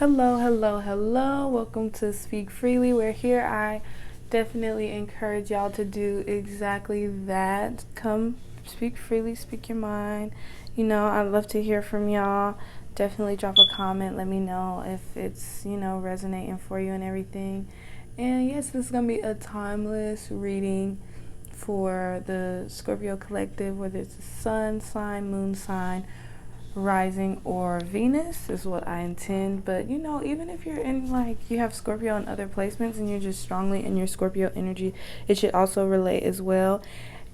Hello, hello, hello. Welcome to Speak Freely. We're here. I definitely encourage y'all to do exactly that. Come speak freely, speak your mind. I'd love to hear from y'all. Definitely drop a comment. Let me know if it's, resonating for you and everything. And yes, this is going to be a timeless reading for the Scorpio collective, whether it's the sun sign, moon sign, rising, or Venus is what I intend. But even if you're in, like, you have Scorpio in other placements and you're just strongly in your Scorpio energy, it should also relate as well.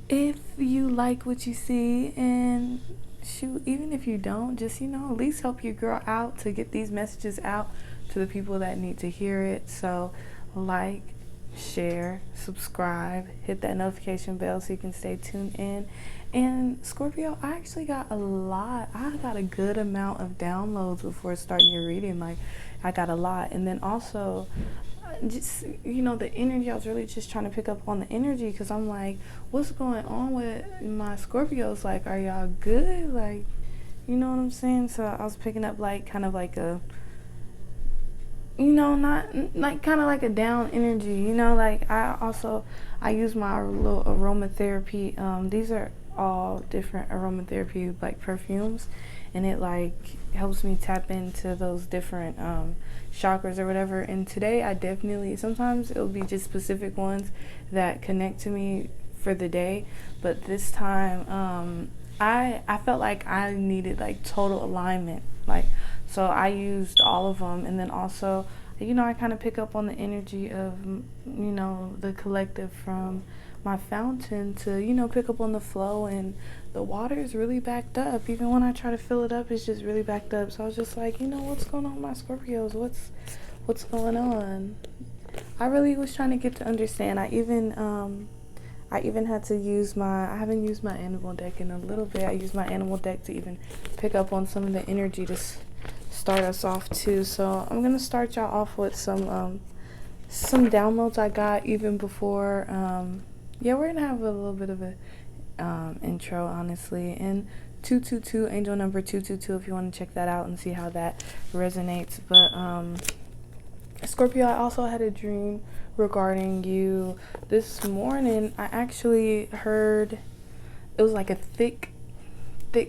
If you like what you see, and shoot, even if you don't, just at least help your girl out to get these messages out to the people that need to hear it. So like, share, subscribe, hit that notification bell so you can stay tuned in. And Scorpio, I got a good amount of downloads before starting your reading. Like, I got a lot. And then also, just the energy, I was really just trying to pick up on the energy, because I'm like, what's going on with my Scorpios? Like, are y'all good? Like, you know what I'm saying? So I was picking up like kind of like a, not like kind of like a down energy, like I use my little aromatherapy. These are all different aromatherapy like perfumes, and it like helps me tap into those different chakras or whatever. And today I definitely, sometimes it'll be just specific ones that connect to me for the day, but this time I felt like I needed like total alignment, like, so I used all of them. And then also, I kind of pick up on the energy of, the collective from my fountain to, pick up on the flow. And the water is really backed up. Even when I try to fill it up, it's just really backed up. So I was just like, what's going on with my Scorpios? What's going on? I really was trying to get to understand. I even had to use I haven't used my animal deck in a little bit. I used my animal deck to even pick up on some of the energy to start us off too. So I'm gonna start y'all off with some downloads I got even before. We're gonna have a little bit of a intro, honestly. And 222, angel number 222, if you want to check that out and see how that resonates. But Scorpio, I also had a dream regarding you this morning. I actually heard it was like a thick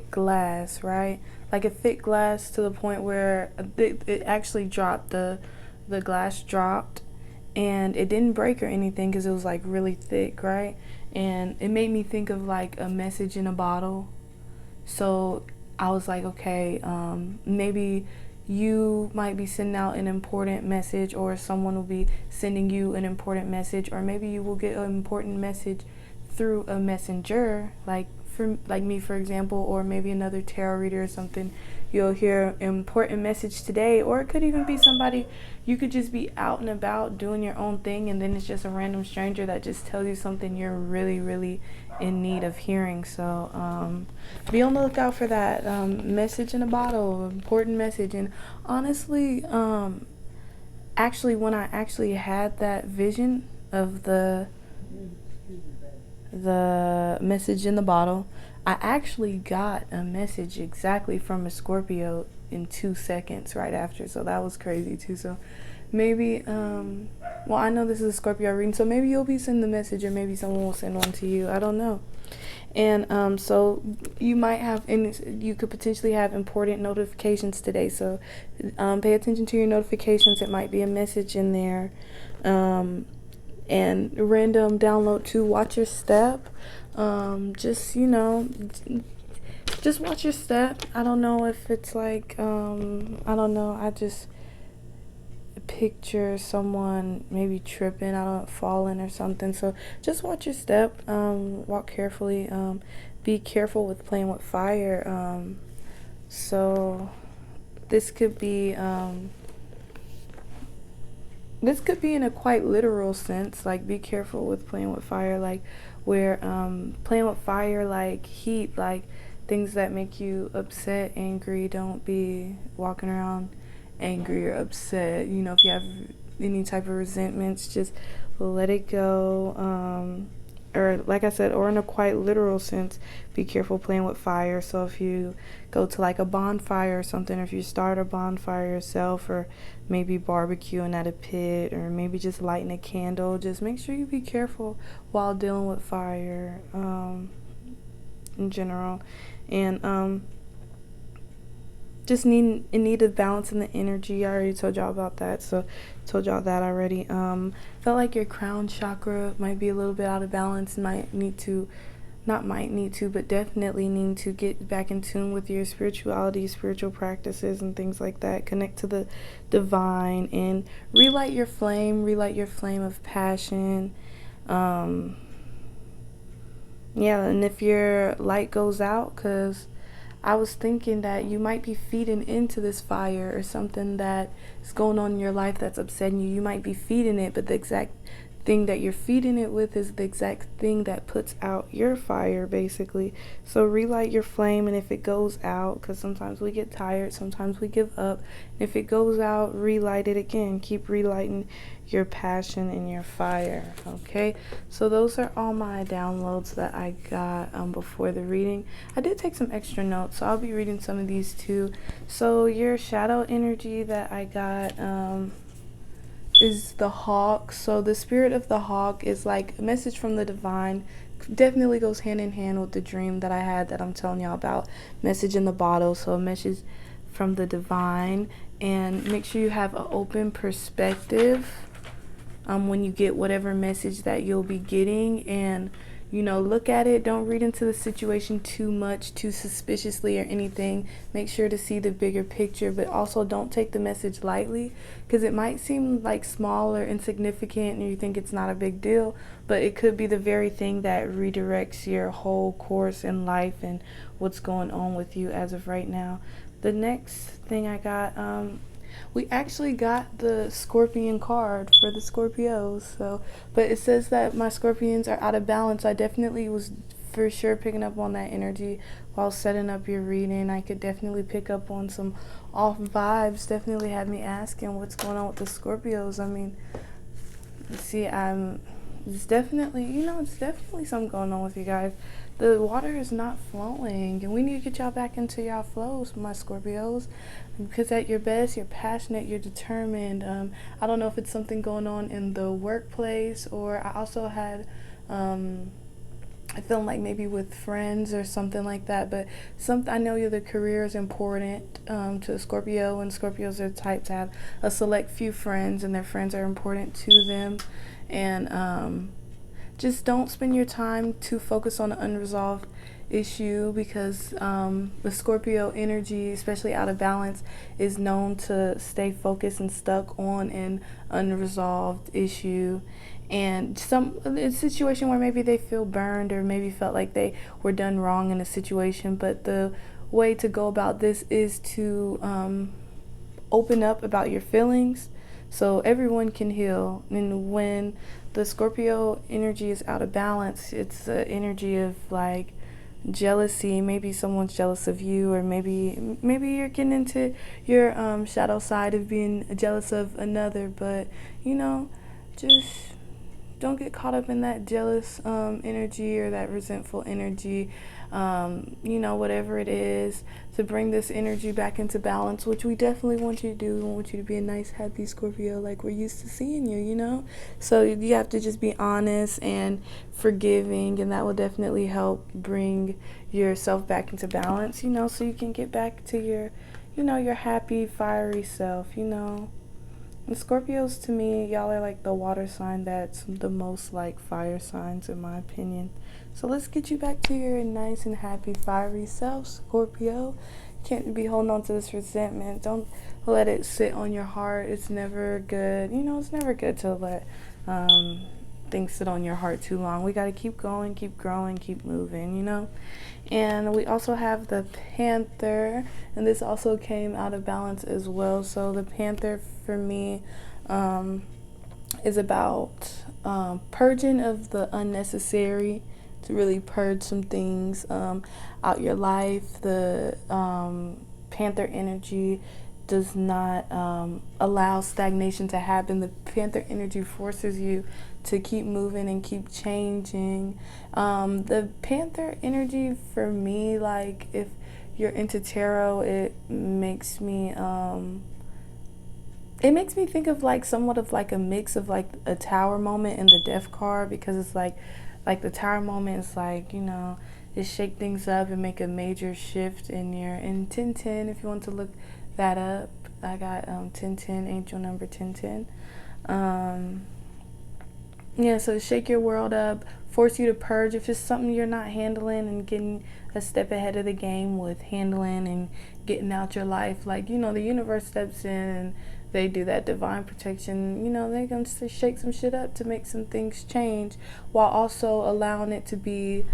glass, right? Like a thick glass to the point where it actually dropped. The glass dropped, and it didn't break or anything because it was like really thick, right? And it made me think of like a message in a bottle. So I was like, okay, maybe you might be sending out an important message, or someone will be sending you an important message, or maybe you will get an important message through a messenger, like me, for example, or maybe another tarot reader or something. You'll hear an important message today, or it could even be somebody, you could just be out and about doing your own thing, and then it's just a random stranger that just tells you something you're really, really in need of hearing. So be on the lookout for that message in a bottle, important message. And honestly, actually, when I actually had that vision of the message in the bottle, I actually got a message exactly from a Scorpio in 2 seconds right after. So that was crazy too. So maybe I know this is a Scorpio reading, so maybe you'll be sending the message, or maybe someone will send one to you. I don't know. And so you might have, and you could potentially have important notifications today. So pay attention to your notifications. It might be a message in there. And random download to watch your step. Just watch your step. I don't know if it's like I don't know, I just picture someone maybe tripping, I don't, falling or something. So just watch your step. Walk carefully. Be careful with playing with fire. So this could be in a quite literal sense, like be careful with playing with fire, like where playing with fire, like heat, like things that make you upset, angry. Don't be walking around angry or upset. If you have any type of resentments, just let it go. or like I said, or in a quite literal sense, be careful playing with fire. So if you go to like a bonfire or something, or if you start a bonfire yourself, or maybe barbecuing at a pit, or maybe just lighting a candle, just make sure you be careful while dealing with fire in general. And just in need of balance in the energy. I already told y'all about that, so told y'all that already. Felt like your crown chakra might be a little bit out of balance, but definitely need to get back in tune with your spirituality, spiritual practices, and things like that. Connect to the divine and relight your flame of passion. Yeah, and if your light goes out, because I was thinking that you might be feeding into this fire, or something that is going on in your life that's upsetting you. You might be feeding it, but the exact thing that you're feeding it with is the exact thing that puts out your fire, basically. So relight your flame, and if it goes out, because sometimes we get tired, sometimes we give up. If it goes out, relight it again. Keep relighting your passion and your fire. Okay, so those are all my downloads that I got before the reading. I did take some extra notes, so I'll be reading some of these too. So your shadow energy that I got is the hawk. So the spirit of the hawk is like a message from the divine. Definitely goes hand in hand with the dream that I had that I'm telling y'all about. Message in the bottle. So a message from the divine, and make sure you have an open perspective when you get whatever message that you'll be getting, and look at it. Don't read into the situation too much, too suspiciously or anything. Make sure to see the bigger picture, but also don't take the message lightly, because it might seem like small or insignificant and you think it's not a big deal, but it could be the very thing that redirects your whole course in life and what's going on with you as of right now. The next thing I got, we actually got the Scorpion card for the Scorpios. So, but it says that my Scorpions are out of balance. I definitely was for sure picking up on that energy while setting up your reading. I could definitely pick up on some off vibes. Definitely had me asking what's going on with the Scorpios. I mean, see, it's definitely something going on with you guys. The water is not flowing, and we need to get y'all back into y'all flows, my Scorpios, because at your best, you're passionate, you're determined. I don't know if it's something going on in the workplace, or I also had, I feel like maybe with friends or something like that, but I know the career is important to a Scorpio, and Scorpios are the type to have a select few friends, and their friends are important to them, and just don't spend your time to focus on an unresolved issue, because the Scorpio energy, especially out of balance, is known to stay focused and stuck on an unresolved issue, and a situation where maybe they feel burned, or maybe felt like they were done wrong in a situation. But the way to go about this is to open up about your feelings, so everyone can heal. And when the Scorpio energy is out of balance, it's the energy of like jealousy. Maybe someone's jealous of you, or maybe you're getting into your shadow side of being jealous of another. But just don't get caught up in that jealous energy, or that resentful energy. Whatever it is, to bring this energy back into balance, which we definitely want you to do. We want you to be a nice, happy Scorpio like we're used to seeing you, So you have to just be honest and forgiving, and that will definitely help bring yourself back into balance, so you can get back to your, your happy, fiery self, And Scorpios, to me, y'all are like the water sign that's the most like fire signs, in my opinion. So let's get you back to your nice and happy, fiery self, Scorpio. Can't be holding on to this resentment. Don't let it sit on your heart. It's never good. It's never good to let things sit on your heart too long. We got to keep going, keep growing, keep moving, And we also have the Panther, and this also came out of balance as well. So the Panther for me is about purging of the unnecessary, to really purge some things out your life. The Panther energy does not allow stagnation to happen. The Panther energy forces you to keep moving and keep changing. The Panther energy for me, like if you're into tarot, it makes me think of like somewhat of like a mix of like a Tower moment and the Death card, because it's like the Tower moment is like, you know, it shake things up and make a major shift in your, in 1010, if you want to look that up. I got 1010, angel number 1010. Yeah, so shake your world up, force you to purge if it's something you're not handling, and getting a step ahead of the game with handling and getting out your life. Like, you know, the universe steps in and they do that divine protection. You know, they're going to shake some shit up to make some things change, while also allowing it to be,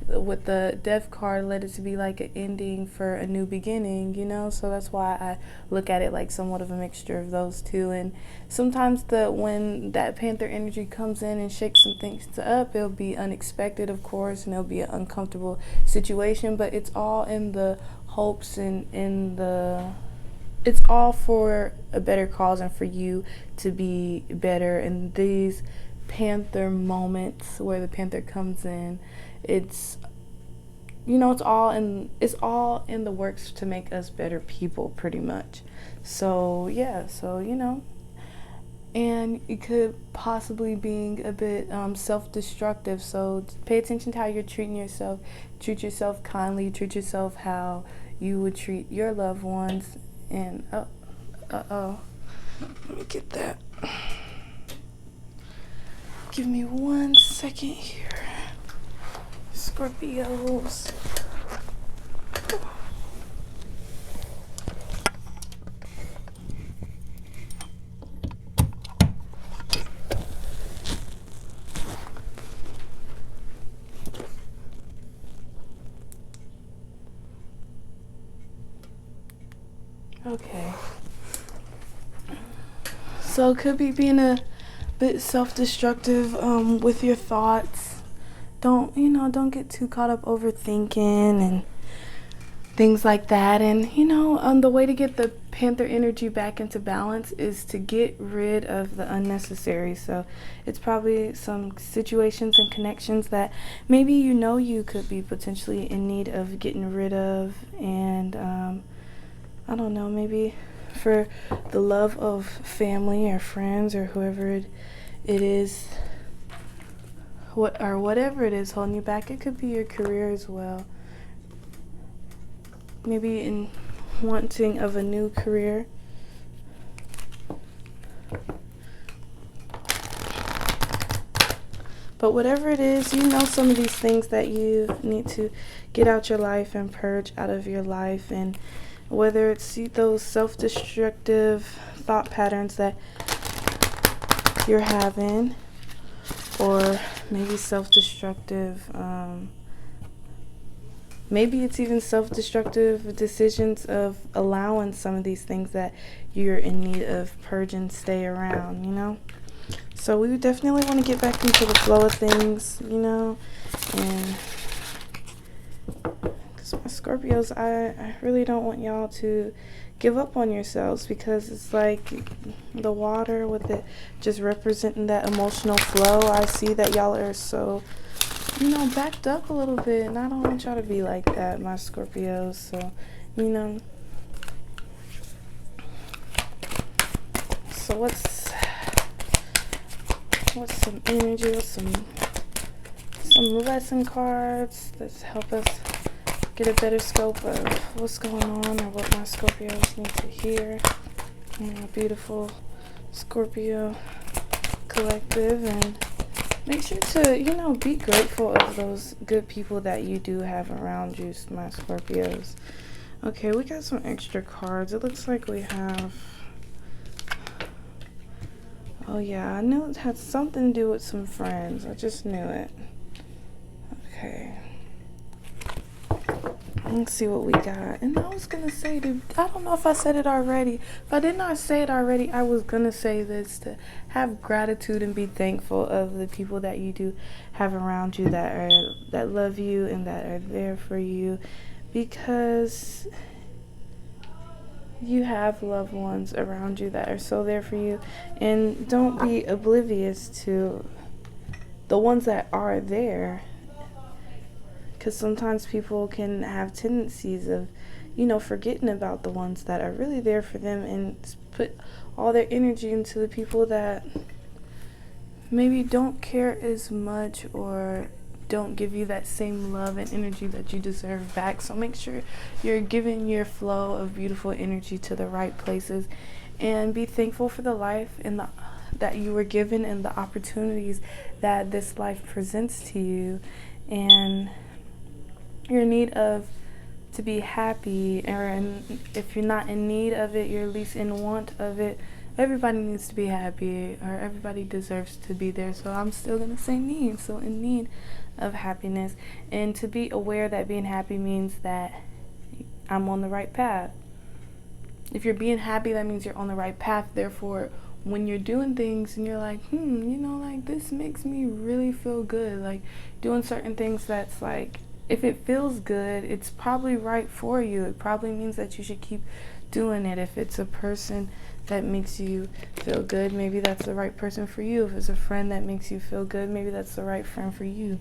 with the Death card, let it to be like an ending for a new beginning, you know. So that's why I look at it like somewhat of a mixture of those two. And sometimes when that Panther energy comes in and shakes some things up, it'll be unexpected, of course, and it'll be an uncomfortable situation, but it's all in the hopes and it's all for a better cause and for you to be better. And these Panther moments where the Panther comes in, it's, you know, it's all in the works to make us better people, pretty much. So yeah, so, you know, and it could possibly being a bit self-destructive. So pay attention to how you're treating yourself. Treat yourself kindly. Treat yourself how you would treat your loved ones. And let me get that. Give me 1 second here. Scorpios. Okay. So it could be being a bit self-destructive with your thoughts. Don't get too caught up overthinking and things like that. And, you know, the way to get the Panther energy back into balance is to get rid of the unnecessary. So it's probably some situations and connections that maybe you could be potentially in need of getting rid of. And I don't know, maybe for the love of family or friends or whoever it is, whatever it is holding you back. It could be your career as well. Maybe in wanting of a new career. But whatever it is, you know, some of these things that you need to get out your life and purge out of your life. And whether it's those self-destructive thought patterns that you're having, or maybe self-destructive, maybe it's even self-destructive decisions of allowing some of these things that you're in need of purging stay around, you know. So we definitely want to get back into the flow of things, you know. And because my Scorpios, I really don't want y'all to give up on yourselves, because it's like the water with it just representing that emotional flow. I see that y'all are so, you know, backed up a little bit, and I don't want y'all to be like that, my Scorpios. So, you know, so what's some energy, what's some lesson cards that help us get a better scope of what's going on, or what my Scorpios need to hear. My beautiful Scorpio collective. And make sure to, you know, be grateful of those good people that you do have around you, my Scorpios. Okay, we got some extra cards. It looks like we have, oh yeah, I knew it had something to do with some friends. I just knew it. Okay. Let's see what we got. And I was gonna say, I don't know if I said it already. If I did not say it already, I was gonna say this, to have gratitude and be thankful of the people that you do have around you that love you and that are there for you. Because you have loved ones around you that are so there for you, and don't be oblivious to the ones that are there, because sometimes people can have tendencies of, forgetting about the ones that are really there for them and put all their energy into the people that maybe don't care as much or don't give you that same love and energy that you deserve back. So make sure you're giving your flow of beautiful energy to the right places, and be thankful for the life and that you were given and the opportunities that this life presents to you. And you're in need of to be happy, if you're not in need of it, you're at least in want of it. Everybody needs to be happy, or everybody deserves to be there. So I'm still going to say need. So in need of happiness, and to be aware that being happy means that I'm on the right path. If you're being happy, that means you're on the right path. Therefore, when you're doing things and you're like, like this makes me really feel good, like doing certain things that's like, if it feels good, it's probably right for you. It probably means that you should keep doing it. If it's a person that makes you feel good, maybe that's the right person for you. If it's a friend that makes you feel good, maybe that's the right friend for you.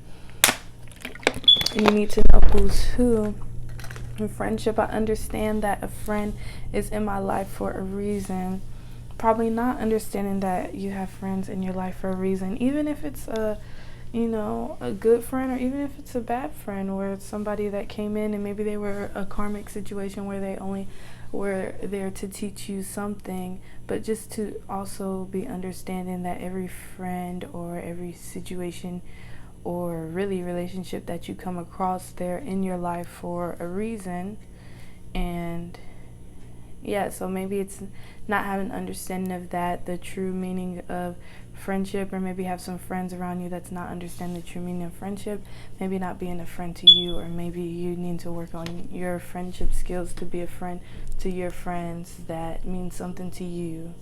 And you need to know who's who. In friendship, I understand that a friend is in my life for a reason. Probably not understanding that you have friends in your life for a reason, even if it's a good friend, or even if it's a bad friend, or it's somebody that came in and maybe they were a karmic situation where they only were there to teach you something. But just to also be understanding that every friend or every situation or really relationship that you come across, they're in your life for a reason. And so maybe it's not having understanding of that, the true meaning of friendship, or maybe have some friends around you that's not understanding the true meaning of friendship, maybe not being a friend to you, or maybe you need to work on your friendship skills to be a friend to your friends that mean something to you.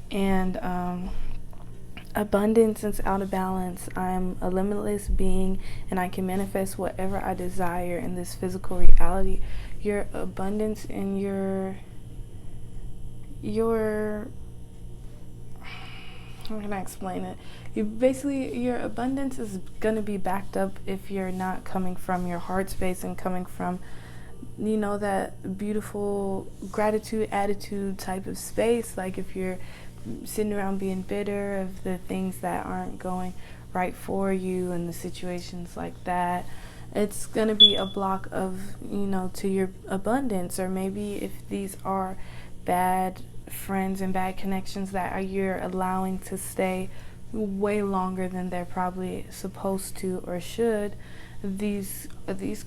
And abundance is out of balance. I'm a limitless being, and I can manifest whatever I desire in this physical reality. Your abundance and your how can I explain it? Your abundance is going to be backed up if you're not coming from your heart space and coming from, that beautiful gratitude attitude type of space. Like if you're sitting around being bitter of the things that aren't going right for you and the situations like that, it's going to be a block of, to your abundance. Or maybe if these are bad friends and bad connections that you're allowing to stay way longer than they're probably supposed to or should, these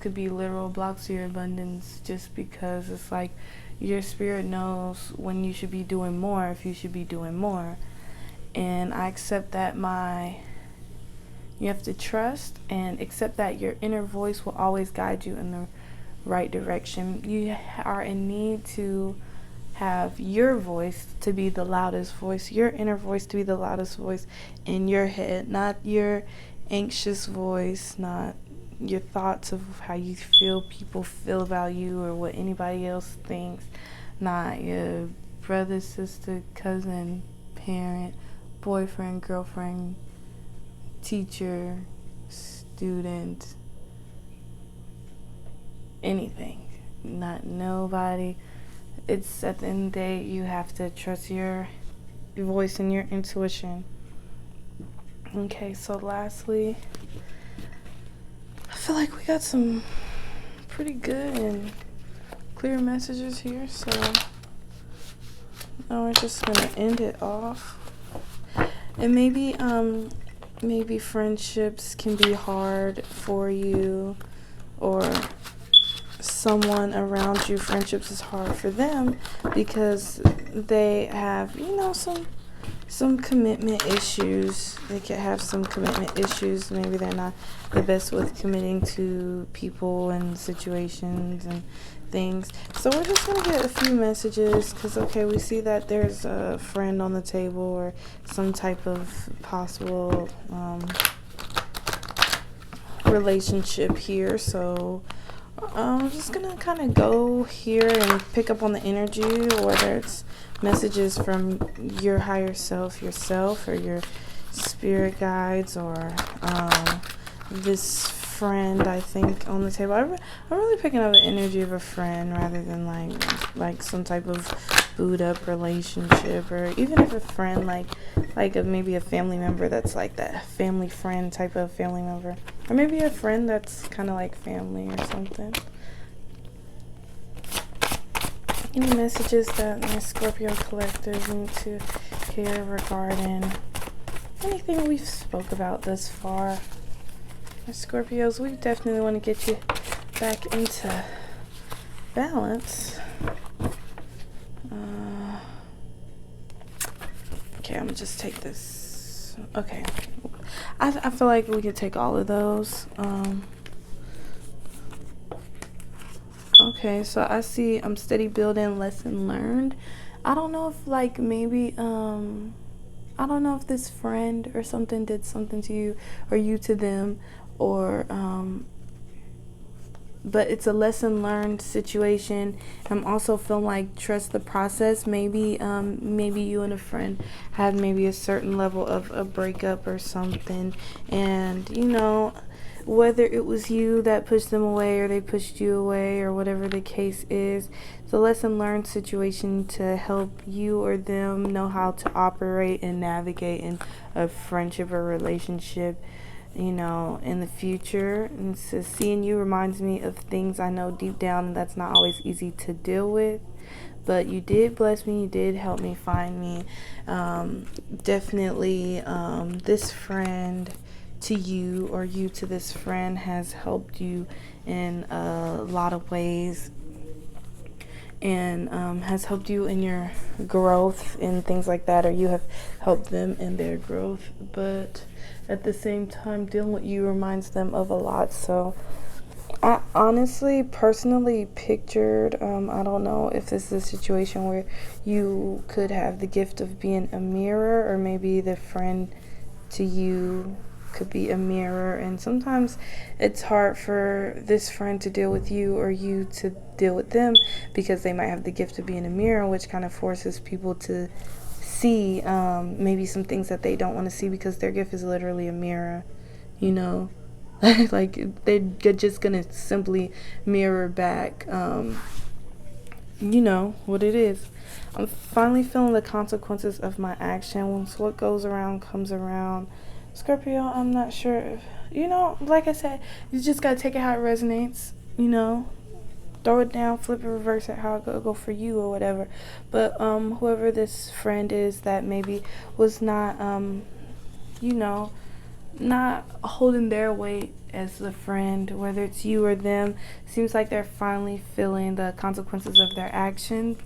could be literal blocks to your abundance, just because it's like your spirit knows when you should be doing more, if you should be doing more. And I accept that you have to trust and accept that your inner voice will always guide you in the right direction. You are in need to have your voice to be the loudest voice, your inner voice to be the loudest voice in your head, not your anxious voice, not your thoughts of how you feel people feel about you or what anybody else thinks, not your brother, sister, cousin, parent, boyfriend, girlfriend, teacher, student, anything, not nobody. It's at the end of the day, you have to trust your voice and your intuition. Okay, so lastly, I feel like we got some pretty good and clear messages here, so now we're just gonna end it off. And maybe friendships can be hard for you, or someone around you, friendships is hard for them because they have, some commitment issues. They could have some commitment issues. Maybe they're not the best with committing to people and situations and things. So we're just going to get a few messages because, we see that there's a friend on the table or some type of possible relationship here. So I'm just gonna kind of go here and pick up on the energy, whether it's messages from your higher self, yourself, or your spirit guides, or this friend. I think on the table, I'm really picking up the energy of a friend rather than like some type of booed up relationship, or even if a friend maybe a family member that's like that family friend type of family member, or maybe a friend that's kind of like family or something. Any messages that my Scorpio collectors need to hear regarding anything we've spoke about thus far? My Scorpios, we definitely want to get you back into balance. Okay, I'm gonna just take this. Okay, I feel like we could take all of those. Okay, so I see I'm steady building, lesson learned. I don't know if maybe I don't know if this friend or something did something to you or you to them, or but it's a lesson learned situation. I'm also feeling like trust the process. Maybe you and a friend had maybe a certain level of a breakup or something, and whether it was you that pushed them away or they pushed you away or whatever the case is, it's a lesson learned situation to help you or them know how to operate and navigate in a friendship or relationship, in the future. And so seeing you reminds me of things I know deep down, and that's not always easy to deal with. But you did bless me, you did help me find me. Definitely, this friend to you or you to this friend has helped you in a lot of ways, and has helped you in your growth and things like that, or you have helped them in their growth. But at the same time, dealing with you reminds them of a lot. So I honestly, personally pictured, I don't know if this is a situation where you could have the gift of being a mirror, or maybe the friend to you could be a mirror. And sometimes it's hard for this friend to deal with you or you to deal with them, because they might have the gift of being a mirror, which kind of forces people to see maybe some things that they don't want to see, because their gift is literally a mirror, like they're just gonna simply mirror back what it is. I'm finally feeling the consequences of my action. Once what goes around comes around, Scorpio, I'm not sure if, like I said, you just gotta take it how it resonates, throw it down, flip it, reverse it, how it go for you or whatever. But whoever this friend is that maybe was not not holding their weight as the friend, whether it's you or them, seems like they're finally feeling the consequences of their actions.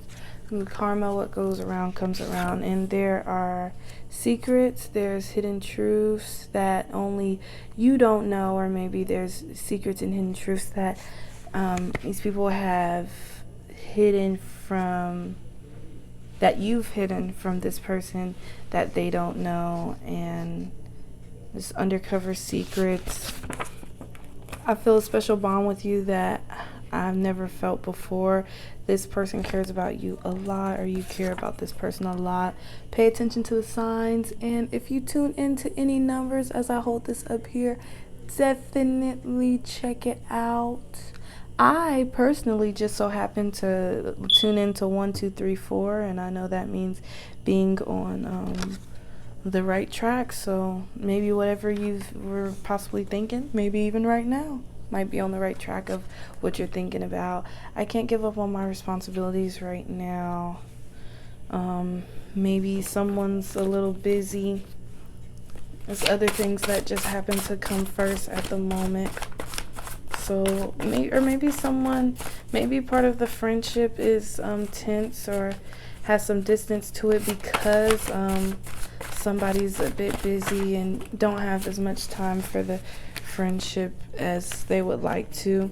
Karma, what goes around comes around, and there are secrets, there's hidden truths that only you don't know, or maybe there's secrets and hidden truths that these people have hidden from, that you've hidden from this person that they don't know, and this undercover secrets. I feel a special bond with you that I've never felt before. This person cares about you a lot, or you care about this person a lot. Pay attention to the signs, and if you tune into any numbers as I hold this up here, definitely check it out. I personally just so happen to tune into 1, 2, 3, 4, and I know that means being on the right track. So maybe whatever you were possibly thinking, maybe even right now, might be on the right track of what you're thinking about. I can't give up on my responsibilities right now. Maybe someone's a little busy. There's other things that just happen to come first at the moment. So maybe someone, maybe part of the friendship is tense or has some distance to it because somebody's a bit busy and don't have as much time for the friendship as they would like to.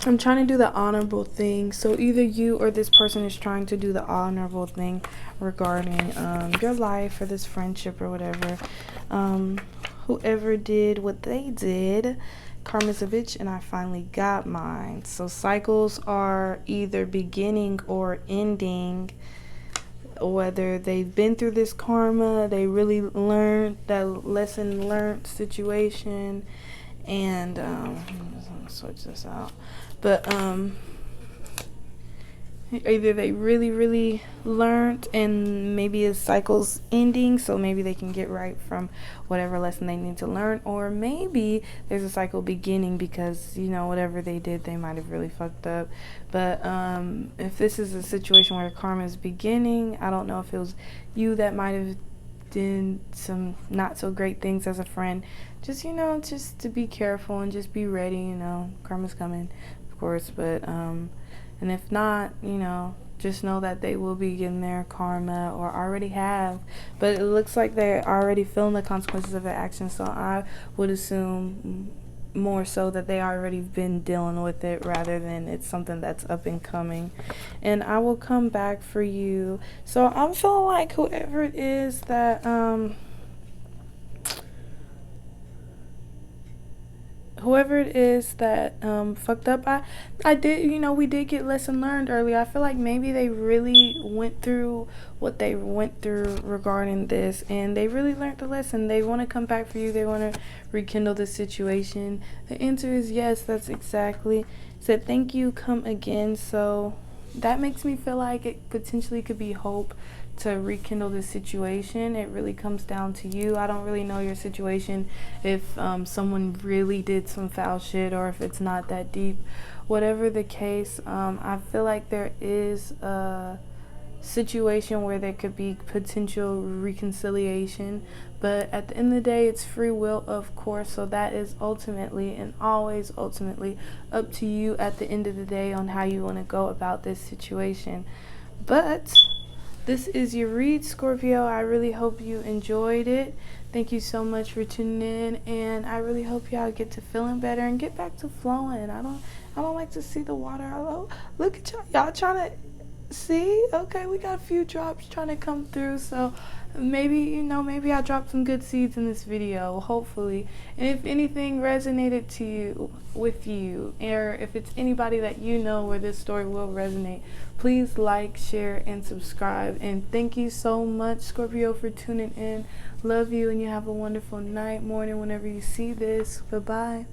I'm trying to do the honorable thing. So either you or this person is trying to do the honorable thing regarding your life or this friendship or whatever. Whoever did what they did Karma's a bitch, and I finally got mine. So cycles are either beginning or ending. Whether they've been through this karma, they really learned that lesson learned situation, and I'm switch this out. But either they really learned and maybe a cycle's ending, so maybe they can get right from whatever lesson they need to learn, or maybe there's a cycle beginning because, you know, whatever they did, they might have really fucked up. But if this is a situation where karma is beginning, I don't know if it was you that might have did some not so great things as a friend. Just, you know, just to be careful and just be ready, you know, karma's coming, of course. But and if not, you know, just know that they will be getting their karma or already have. But it looks like they're already feeling the consequences of their actions. So I would assume more so that they already been dealing with it rather than it's something that's up and coming. And I will come back for you. So I'm feeling like whoever it is that fucked up, I did, you know, we did get lesson learned earlier. I feel like maybe they really went through what they went through regarding this, and they really learned the lesson. They want to come back for you. They want to rekindle the situation. The answer is yes. That's exactly. Said thank you, come again. So that makes me feel like it potentially could be hope to rekindle this situation. It really comes down to you. I don't really know your situation, if someone really did some foul shit or if it's not that deep. Whatever the case, I feel like there is a situation where there could be potential reconciliation, but at the end of the day, it's free will, of course, so that is ultimately and always ultimately up to you at the end of the day on how you want to go about this situation. But this is your read, Scorpio. I really hope you enjoyed it. Thank you so much for tuning in, and I really hope y'all get to feeling better and get back to flowing. I don't like to see the water. Look at y'all trying to see. Okay, we got a few drops trying to come through, so maybe, you know, maybe I dropped some good seeds in this video, hopefully. And if anything resonated to you, with you, or if it's anybody that you know where this story will resonate, please like, share, and subscribe. And thank you so much, Scorpio, for tuning in. Love you, and you have a wonderful night, morning, whenever you see this. Bye-bye.